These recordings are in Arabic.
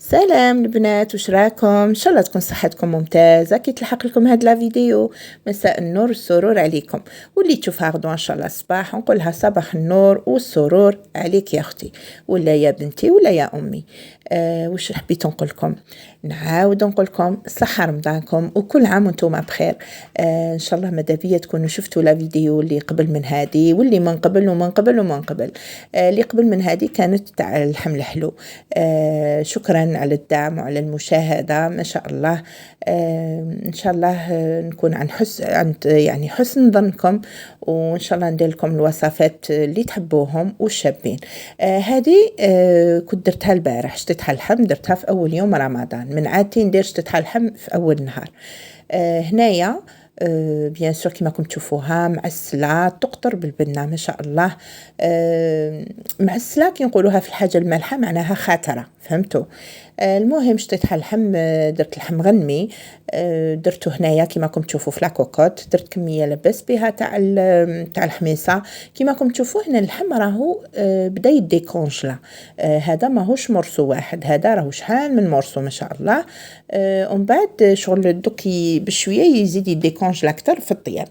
سلام البنات، وش راكم؟ ان شاء الله تكون صحتكم ممتازه. كي تلحق لكم هاد لا فيديو، مساء النور والسرور عليكم. واللي تشوفها غدوه ان شاء الله الصباح نقولها صباح النور والسرور عليك يا اختي، ولا يا بنتي، ولا يا امي. وش حبيت نقول لكم؟ نعاود نقول لكم صحه رمضانكم وكل عام وانتم بخير. ان شاء الله ماذا بيا تكونوا شفتوا لا فيديو اللي قبل من هذه، واللي من قبل ومن قبل ومن قبل. اللي قبل من هذه كانت تاع الحمل حلو. شكرا على الدعم وعلى المشاهدة، ما شاء الله. إن شاء الله نكون عند يعني حسن ظنكم، وإن شاء الله ندير لكم الوصفات اللي تحبوهم والشابين. هذه كنت درتها البارح، شتتها اللحم درتها في أول يوم رمضان. من عادتي ندير شتتها اللحم في أول نهار. هنايا بيان سور كما كنتم تشوفوها معسله تقطر بالبنه ما شاء الله. معسله كي نقولوها في الحاجه المالحه معناها خاتره، فهمتوا؟ المهم شتيتها اللحم، درت لحم غنمي. درته هنايا كما كنتم تشوفوا في لاكوكوت، درت كميه لبس بها تاع الحميصه. كما كنتم تشوفوا هنا اللحم راهو بدا يديكونجلا. هذا ماهوش مرسو واحد، هذا راهو شحال من مرسو ما شاء الله. ومن بعد شغل دوكي بشويه يزيد يديكونجلا اكثر في الطياب.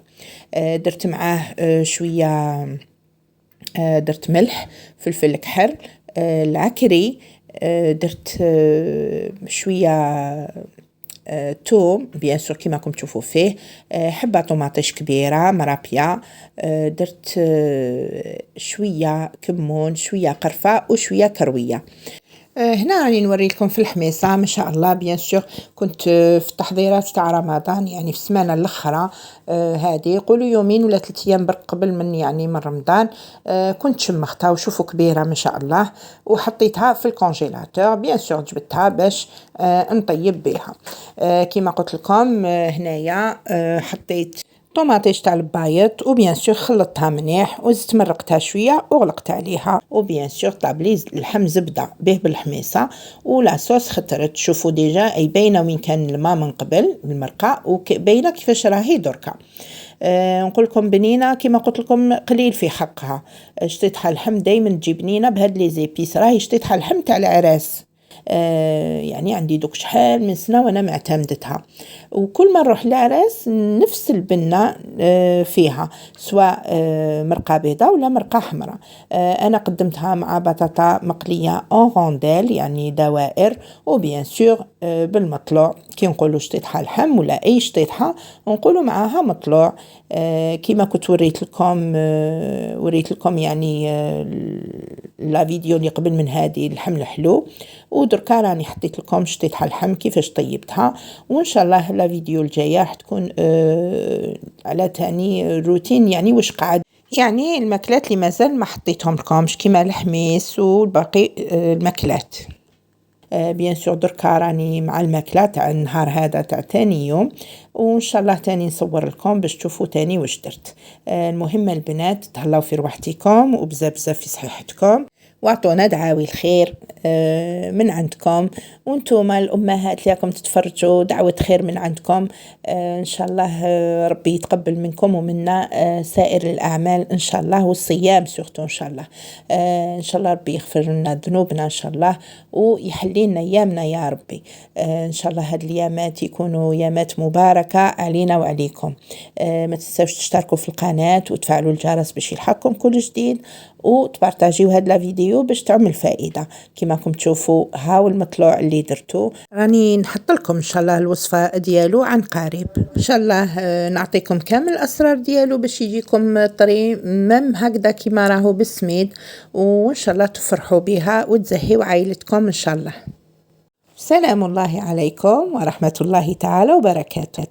درت معاه شويه، درت ملح، فلفل كحل، العكري، درت شويه توم بيان سور كيما راكم تشوفوا فيه، حبه طوماطيش كبيره مرابيه، درت شويه كمون، شويه قرفه وشويه كرويه. هنا راني نوري لكم في الحميصه ما شاء الله. بيان سور كنت في التحضيرات تاع رمضان، يعني في السمانه الاخرى هذه، قولوا يومين ولا 3 ايام برك قبل من رمضان. كنت شمختها وشوفوا كبيره ما شاء الله، وحطيتها في الكونجيلاتور. بيان سور جبتها باش نطيب بها. كما قلت لكم هنايا حطيت طوماطيش تاع البايط، وبيان سور خلطتها مليح وزدت مرقتها شويه وغلقت عليها، وبيان سور طاب لي اللحم زبده به بالحميصه. ولا صوص خطرت، شوفوا ديجا اي باينه وين كان الماء من قبل المرقه، وباينه كيفاش راهي دركا. نقول لكم بنينه كما قلت لكم قليل في حقها. شتيتها اللحم دائما تجي بنينه بهاد لي زيبيس، راهي شتيتها اللحم تاع العراس. يعني عندي دوك شحال من سنة وأنا معتمدتها، وكل ما نروح للعراس نفس البنة فيها، سواء مرقة بيضة ولا مرقة حمراء. أنا قدمتها مع بطاطا مقلية أون غونديل يعني دوائر، وبيان سور بالمطلوع كي نقولوا شطيطها اللحم ولا أي شطيطها نقولوا معاها مطلوع. كيما كنت وريت لكم يعني لا فيديو اللي قبل من هذه اللحم الحلو. ودركا راني حطيت لكم شطيطها اللحم كيفاش طيبتها، وان شاء الله لا فيديو الجايه راح تكون على تاني روتين، يعني واش قاعد يعني الماكلات اللي مازال ما حطيتهم لكمش كيما الحميس والباقي الماكلات. بيان سور دركا راني مع الماكلة تاع النهار هذا تاع تاني يوم، وان شاء الله تاني نصور لكم باش تشوفوا تاني واش درت. المهم البنات تهلاو في روحتكم وبزاف بزاف في صحتكم، واعطونا دعاوي الخير من عندكم. وانتم الامهات اللي راكم تتفرجوا دعوة خير من عندكم. ان شاء الله ربي يتقبل منكم ومنا سائر الاعمال ان شاء الله، والصيام سورتو ان شاء الله. ان شاء الله ربي يغفر لنا ذنوبنا ان شاء الله، ويحلي لنا ايامنا يا ربي. ان شاء الله هاد الايامات يكونوا ايامات مباركه علينا وعليكم. ما تنساوش تشتركوا في القناه وتفعلوا الجرس باش يلحقكم كل جديد، وتبارطاجيو هاد لا فيديو باش تعمل فائده. كما راكم تشوفوا هاو المطلوع اللي درتو، راني نحط لكم ان شاء الله الوصفه ديالو عن قريب ان شاء الله. نعطيكم كامل الاسرار ديالو باش يجيكم طري مم هكذا كما راهو بالسميد، وان شاء الله تفرحوا بها وتزهيو عائلتكم ان شاء الله. سلام الله عليكم ورحمه الله تعالى وبركاته.